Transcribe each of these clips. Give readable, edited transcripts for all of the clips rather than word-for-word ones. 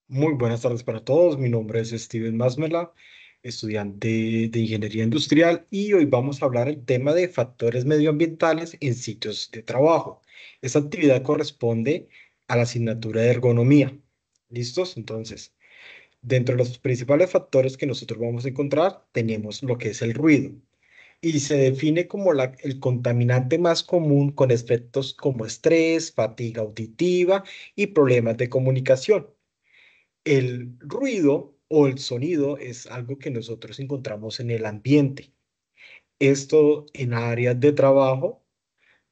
Muy buenas tardes para todos. Mi nombre es Steven Masmela, estudiante de Ingeniería Industrial, y hoy vamos a hablar el tema de factores medioambientales en sitios de trabajo. Esta actividad corresponde a la asignatura de ergonomía. ¿Listos? Entonces, dentro de los principales factores que nosotros vamos a encontrar, tenemos lo que es el ruido y se define como el contaminante más común con efectos como estrés, fatiga auditiva y problemas de comunicación. El ruido o el sonido es algo que nosotros encontramos en el ambiente. Esto en áreas de trabajo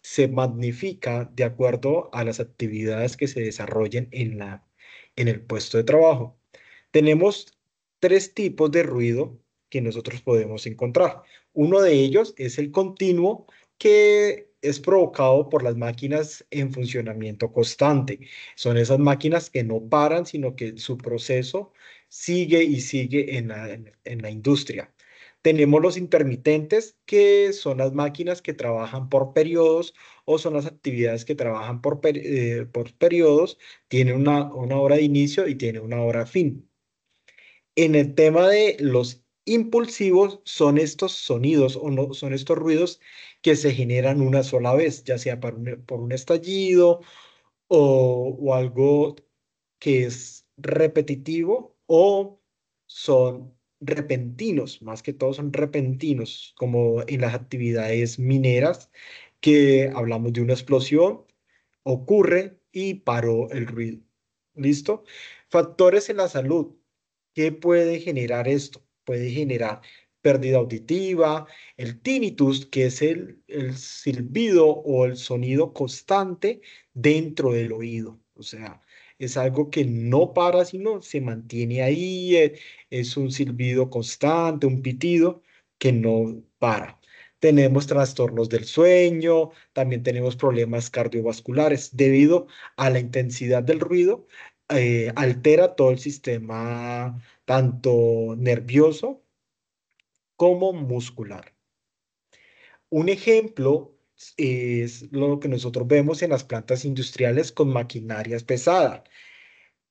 se magnifica de acuerdo a las actividades que se desarrollen en el puesto de trabajo. Tenemos tres tipos de ruido que nosotros podemos encontrar. Uno de ellos es el continuo, que es provocado por las máquinas en funcionamiento constante. Son esas máquinas que no paran, sino que su proceso sigue y sigue en la industria. Tenemos los intermitentes, que son las máquinas que trabajan por periodos o son las actividades que trabajan por periodos, tienen una hora de inicio y tiene una hora fin. En el tema de los impulsivos, son estos sonidos o no, son estos ruidos que se generan una sola vez, ya sea por un estallido o algo que es repetitivo, o son repentinos, más que todo son repentinos, como en las actividades mineras, que hablamos de una explosión, ocurre y paró el ruido. ¿Listo? Factores en la salud. ¿Qué puede generar esto? Puede generar pérdida auditiva, el tinnitus, que es el silbido o el sonido constante dentro del oído. O sea, es algo que no para, sino se mantiene ahí. Es un silbido constante, un pitido que no para. Tenemos trastornos del sueño, también tenemos problemas cardiovasculares debido a la intensidad del ruido. Altera todo el sistema, tanto nervioso como muscular. Un ejemplo es lo que nosotros vemos en las plantas industriales con maquinarias pesadas.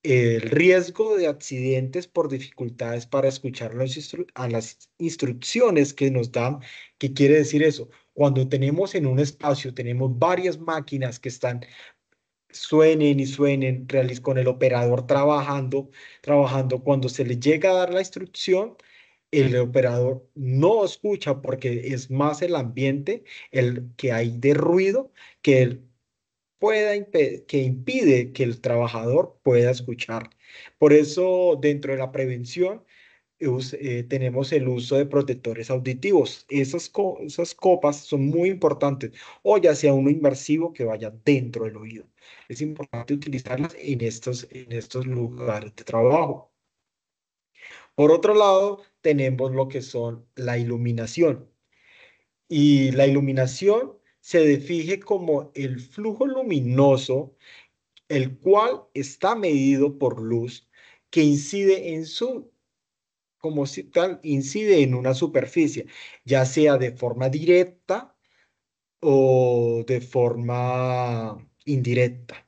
El riesgo de accidentes por dificultades para escuchar a las instrucciones que nos dan. ¿Qué quiere decir eso? Cuando tenemos en un espacio, tenemos varias máquinas que están suenen y suenen, con el operador trabajando, cuando se le llega a dar la instrucción, el operador no escucha porque es más el ambiente el que hay de ruido que él que impide que el trabajador pueda escuchar. Por eso, dentro de la prevención, tenemos el uso de protectores auditivos. Esas copas son muy importantes, o ya sea uno inmersivo que vaya dentro del oído. Es importante utilizarlas en estos lugares de trabajo. Por otro lado, tenemos lo que son la iluminación. Y la iluminación se define como el flujo luminoso, el cual está medido por luz que incide como si tal, incide en una superficie, ya sea de forma directa o de forma indirecta.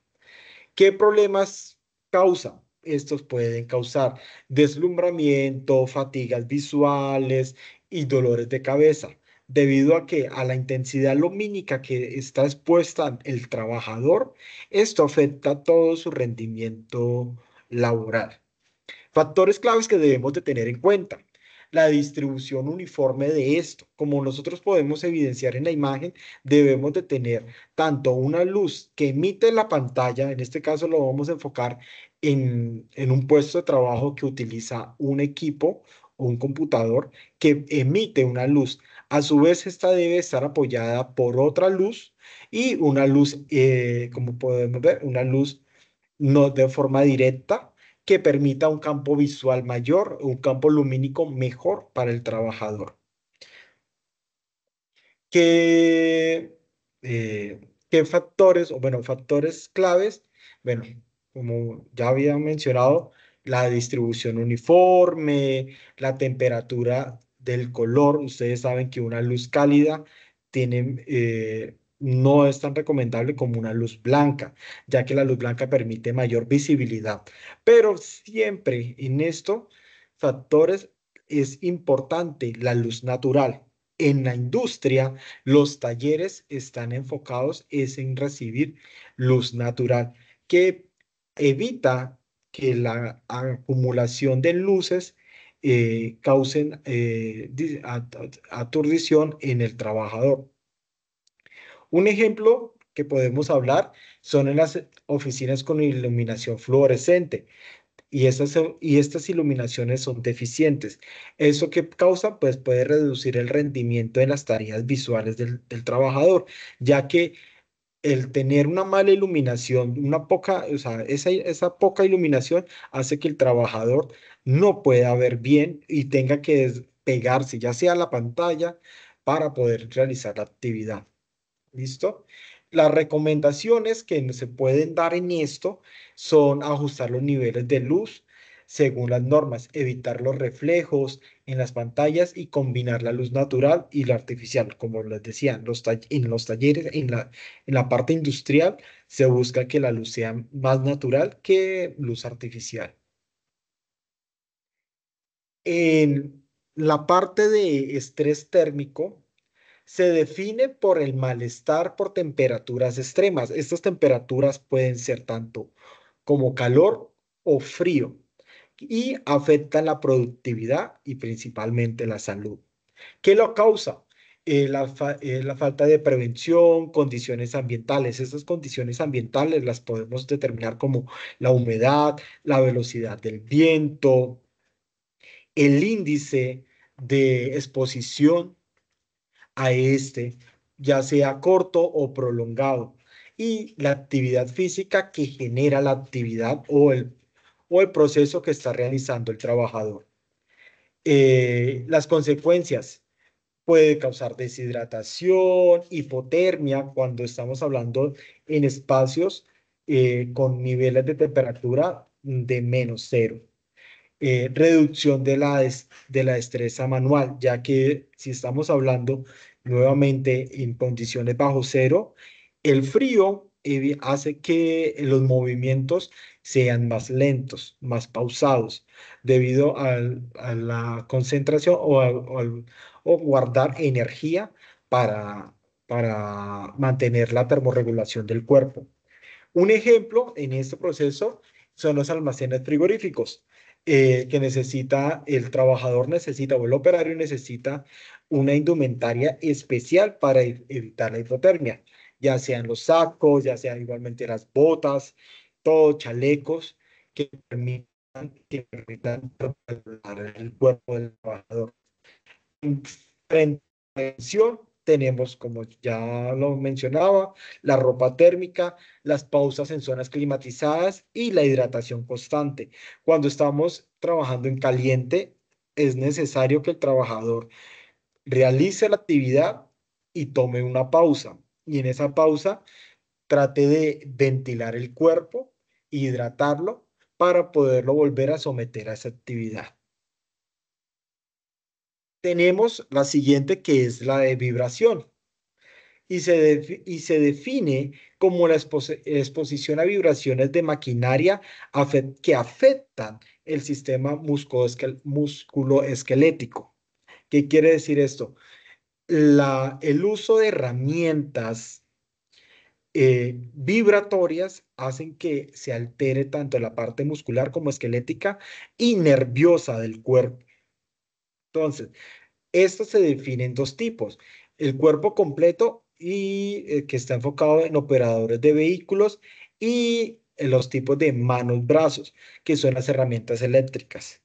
¿Qué problemas causa? Estos pueden causar deslumbramiento, fatigas visuales y dolores de cabeza, debido a la intensidad lumínica que está expuesta el trabajador. Esto afecta todo su rendimiento laboral. Factores claves que debemos de tener en cuenta. La distribución uniforme de esto. Como nosotros podemos evidenciar en la imagen, debemos de tener tanto una luz que emite la pantalla. En este caso lo vamos a enfocar en un puesto de trabajo que utiliza un equipo o un computador que emite una luz. A su vez, esta debe estar apoyada por otra luz, y una luz, como podemos ver, una luz no de forma directa, que permita un campo visual mayor, un campo lumínico mejor para el trabajador. ¿Qué, qué factores, o bueno, factores claves? Bueno, como ya había mencionado, la distribución uniforme, la temperatura del color. Ustedes saben que una luz cálida tiene no es tan recomendable como una luz blanca, ya que la luz blanca permite mayor visibilidad. Pero siempre en estos factores es importante la luz natural. En la industria, los talleres están enfocados es en recibir luz natural, que evita que la acumulación de luces causen aturdición en el trabajador. Un ejemplo que podemos hablar son en las oficinas con iluminación fluorescente y estas iluminaciones son deficientes. ¿Eso qué causa? Pues puede reducir el rendimiento de las tareas visuales del trabajador, ya que el tener una mala iluminación, una poca, o sea, esa poca iluminación hace que el trabajador no pueda ver bien y tenga que despegarse ya sea a la pantalla para poder realizar la actividad. ¿Listo? Las recomendaciones que se pueden dar en esto son ajustar los niveles de luz según las normas, evitar los reflejos en las pantallas y combinar la luz natural y la artificial. Como les decía, en los talleres, en la parte industrial, se busca que la luz sea más natural que luz artificial. En la parte de estrés térmico, se define por el malestar por temperaturas extremas. Estas temperaturas pueden ser tanto como calor o frío y afectan la productividad y principalmente la salud. ¿Qué lo causa? La falta de prevención, condiciones ambientales. Estas condiciones ambientales las podemos determinar como la humedad, la velocidad del viento, el índice de exposición a este, ya sea corto o prolongado, y la actividad física que genera la actividad o el proceso que está realizando el trabajador. Las consecuencias puede causar deshidratación, hipotermia, cuando estamos hablando en espacios con niveles de temperatura de -0. Reducción de de la destreza manual, ya que si estamos hablando nuevamente en condiciones bajo cero, el frío hace que los movimientos sean más lentos, más pausados, debido a la concentración o guardar energía para, para mantener la termorregulación del cuerpo. Un ejemplo en este proceso son los almacenes frigoríficos, que necesita, el trabajador necesita o el operario necesita una indumentaria especial para evitar la hipotermia, ya sean los sacos, ya sean igualmente las botas, todos chalecos que permitan controlar el cuerpo del trabajador. Prevención, tenemos, como ya lo mencionaba, la ropa térmica, las pausas en zonas climatizadas y la hidratación constante. Cuando estamos trabajando en caliente, es necesario que el trabajador realice la actividad y tome una pausa. Y en esa pausa trate de ventilar el cuerpo, hidratarlo para poderlo volver a someter a esa actividad. Tenemos la siguiente que es la de vibración y se define como la exposición a vibraciones de maquinaria que afectan el sistema musculoesquelético. ¿Qué quiere decir esto? El uso de herramientas vibratorias hacen que se altere tanto la parte muscular como esquelética y nerviosa del cuerpo. Entonces, esto se define en dos tipos: el cuerpo completo y que está enfocado en operadores de vehículos y los tipos de manos, brazos, que son las herramientas eléctricas.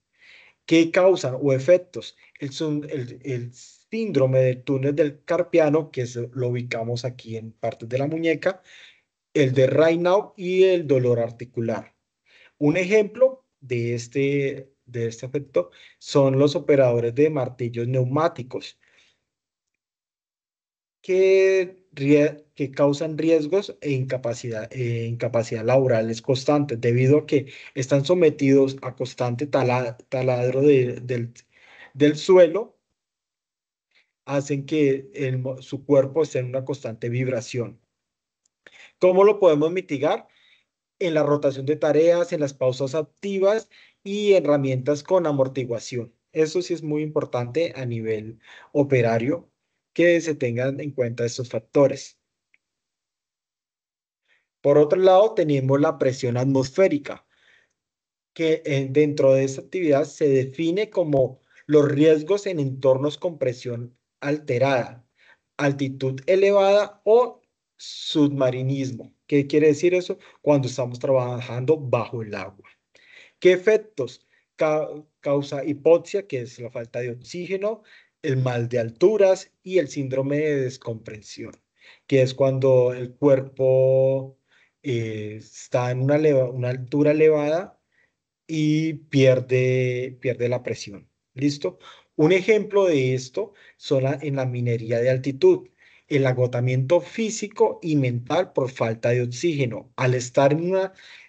¿Qué causan o efectos? El síndrome del túnel del carpiano, que lo ubicamos aquí en partes de la muñeca, el de Raynaud y el dolor articular. Un ejemplo de este efecto son los operadores de martillos neumáticos que causan riesgos incapacidad laborales constantes debido a que están sometidos a constante taladro del suelo hacen que su cuerpo esté en una constante vibración. ¿Cómo lo podemos mitigar? En la rotación de tareas, en las pausas activas y herramientas con amortiguación. Eso sí es muy importante a nivel operario que se tengan en cuenta estos factores. Por otro lado, tenemos la presión atmosférica, que dentro de esta actividad se define como los riesgos en entornos con presión alterada, altitud elevada o submarinismo. ¿Qué quiere decir eso? Cuando estamos trabajando bajo el agua. ¿Qué efectos causa hipoxia, que es la falta de oxígeno, el mal de alturas y el síndrome de descomprensión, que es cuando el cuerpo está en una altura elevada y pierde la presión? ¿Listo? Un ejemplo de esto son en la minería de altitud, el agotamiento físico y mental por falta de oxígeno. Al estar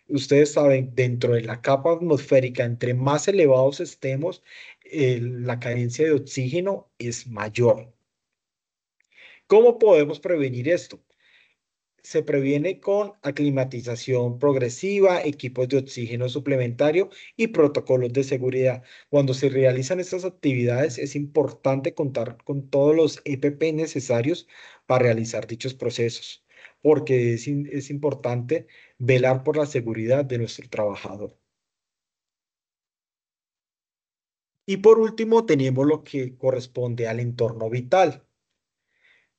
ustedes saben, dentro de la capa atmosférica, entre más elevados estemos, la carencia de oxígeno es mayor. ¿Cómo podemos prevenir esto? Se previene con aclimatización progresiva, equipos de oxígeno suplementario y protocolos de seguridad. Cuando se realizan estas actividades, es importante contar con todos los EPP necesarios para realizar dichos procesos, porque es importante velar por la seguridad de nuestro trabajador. Y por último, tenemos lo que corresponde al entorno vital,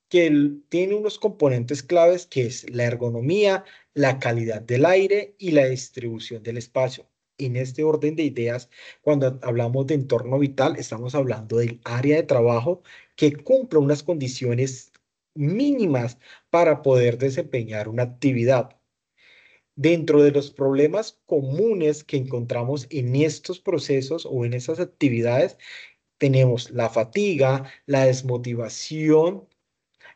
que tiene unos componentes claves que es la ergonomía, la calidad del aire y la distribución del espacio. En este orden de ideas, cuando hablamos de entorno vital, estamos hablando del área de trabajo que cumple unas condiciones mínimas para poder desempeñar una actividad. Dentro de los problemas comunes que encontramos en estos procesos o en esas actividades, tenemos la fatiga, la desmotivación,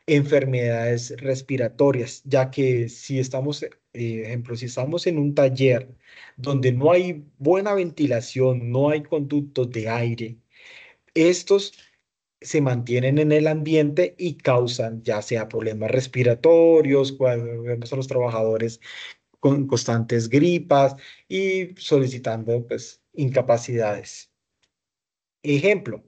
enfermedades respiratorias, ya que si estamos, ejemplo, si estamos en un taller donde no hay buena ventilación, no hay conductos de aire, estos se mantienen en el ambiente y causan ya sea problemas respiratorios, cuando vemos a los trabajadores con constantes gripas y solicitando pues incapacidades. Ejemplo,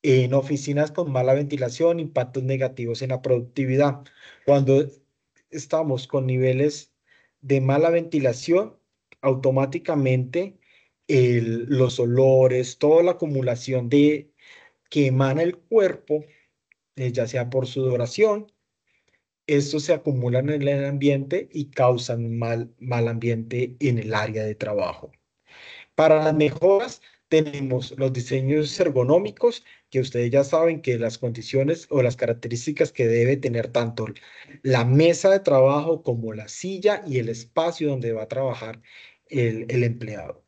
en oficinas con mala ventilación, impactos negativos en la productividad. Cuando estamos con niveles de mala ventilación, automáticamente los olores, toda la acumulación que emana el cuerpo, ya sea por sudoración, estos se acumulan en el ambiente y causan mal ambiente en el área de trabajo. Para las mejoras tenemos los diseños ergonómicos, que ustedes ya saben que las condiciones o las características que debe tener tanto la mesa de trabajo como la silla y el espacio donde va a trabajar el empleado.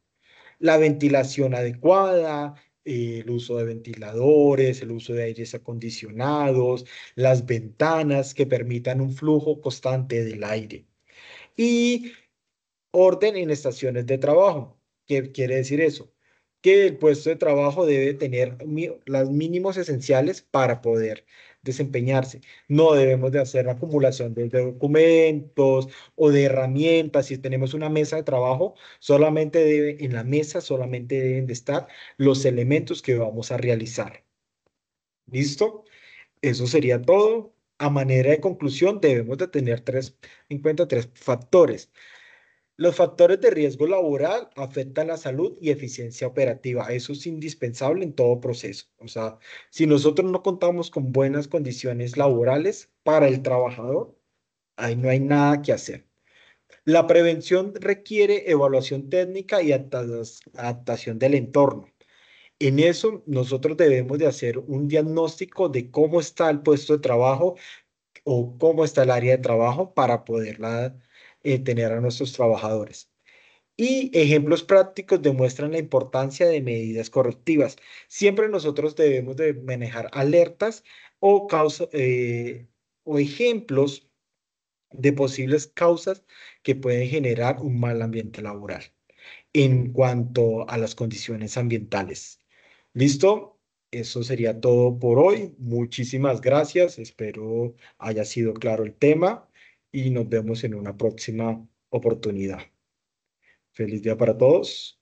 La ventilación adecuada, el uso de ventiladores, el uso de aires acondicionados, las ventanas que permitan un flujo constante del aire. Y orden en estaciones de trabajo. ¿Qué quiere decir eso? Que el puesto de trabajo debe tener los mínimos esenciales para poder desempeñarse. No debemos de hacer acumulación de documentos o de herramientas. Si tenemos una mesa de trabajo, en la mesa solamente deben de estar los elementos que vamos a realizar. ¿Listo? Eso sería todo. A manera de conclusión, debemos de tener en cuenta tres factores. Los factores de riesgo laboral afectan la salud y eficiencia operativa. Eso es indispensable en todo proceso. O sea, si nosotros no contamos con buenas condiciones laborales para el trabajador, ahí no hay nada que hacer. La prevención requiere evaluación técnica y adaptación del entorno. En eso, nosotros debemos de hacer un diagnóstico de cómo está el puesto de trabajo o cómo está el área de trabajo para poderla tener a nuestros trabajadores. Y ejemplos prácticos demuestran la importancia de medidas correctivas. Siempre nosotros debemos de manejar alertas o ejemplos de posibles causas que pueden generar un mal ambiente laboral en cuanto a las condiciones ambientales. ¿Listo? Eso sería todo por hoy. Muchísimas gracias. Espero haya sido claro el tema y nos vemos en una próxima oportunidad. Feliz día para todos.